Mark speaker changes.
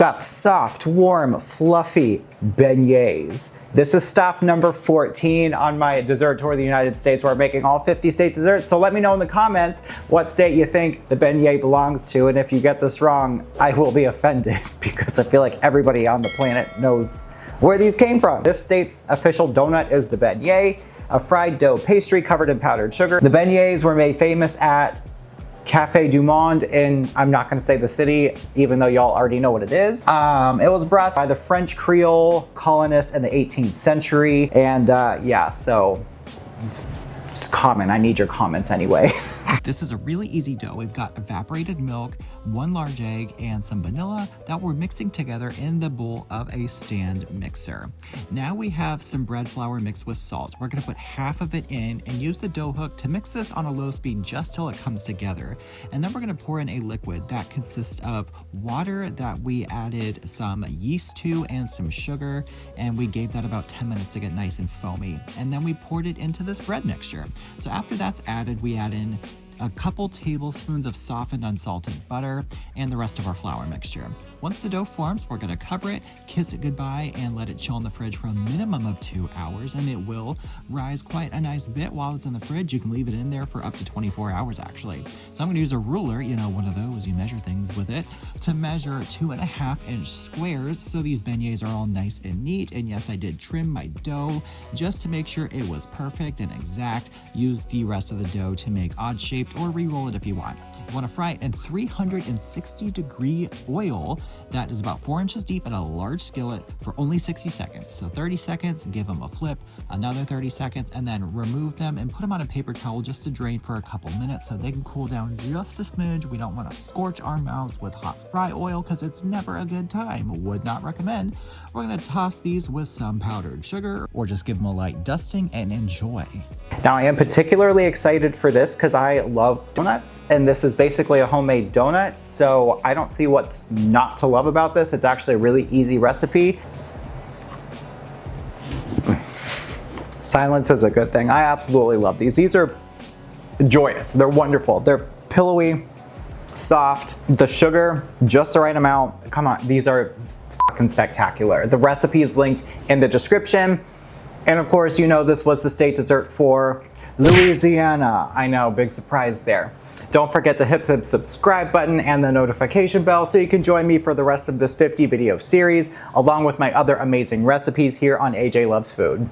Speaker 1: Got soft, warm, fluffy beignets. This is stop number 14 on my dessert tour of the United States. We're making all 50 state desserts, so let me know in the comments what state you think the beignet belongs to, and if you get this wrong, I will be offended because I feel like everybody on the planet knows where these came from. This state's official donut is the beignet, a fried dough pastry covered in powdered sugar. The beignets were made famous at Café du Monde in, I'm not gonna say the city, even though y'all already know what it is. It was brought by the French Creole colonists in the 18th century. And yeah, so just comment, I need your comments anyway.
Speaker 2: This is a really easy dough. We've got evaporated milk, 1 large egg, and some vanilla that we're mixing together in the bowl of a stand mixer. Now we have some bread flour mixed with salt. We're gonna put half of it in and use the dough hook to mix this on a low speed just till it comes together. And then we're gonna pour in a liquid that consists of water that we added some yeast to and some sugar, and we gave that about 10 minutes to get nice and foamy. And then we poured it into this bread mixture. So after that's added, we add in a couple tablespoons of softened unsalted butter and the rest of our flour mixture. Once the dough forms, we're gonna cover it, kiss it goodbye, and let it chill in the fridge for a minimum of 2 hours, and it will rise quite a nice bit while it's in the fridge. You can leave it in there for up to 24 hours actually. So I'm gonna use a ruler, you know, one of those, you measure things with it, to measure 2.5-inch squares so these beignets are all nice and neat. And yes, I did trim my dough just to make sure it was perfect and exact. Use the rest of the dough to make odd shapes or re-roll it if you want. You want to fry it in 360-degree oil that is about 4 inches deep in a large skillet for only 60 seconds. So 30 seconds, give them a flip, another 30 seconds, and then remove them and put them on a paper towel just to drain for a couple minutes so they can cool down just a smidge. We don't want to scorch our mouths with hot fry oil because it's never a good time. Would not recommend. We're going to toss these with some powdered sugar or just give them a light dusting and enjoy.
Speaker 1: Now I am particularly excited for this because I love donuts, and this is basically a homemade donut, so I don't see what's not to love about this. It's actually a really easy recipe. Silence is a good thing. I absolutely love these. These are joyous. They're wonderful. They're pillowy, soft, the sugar, just the right amount. Come on, these are fucking spectacular. The recipe is linked in the description. And of course, you know this was the state dessert for Louisiana. I know, big surprise there. Don't forget to hit the subscribe button and the notification bell so you can join me for the rest of this 50 video series, along with my other amazing recipes here on AJ Loves Food.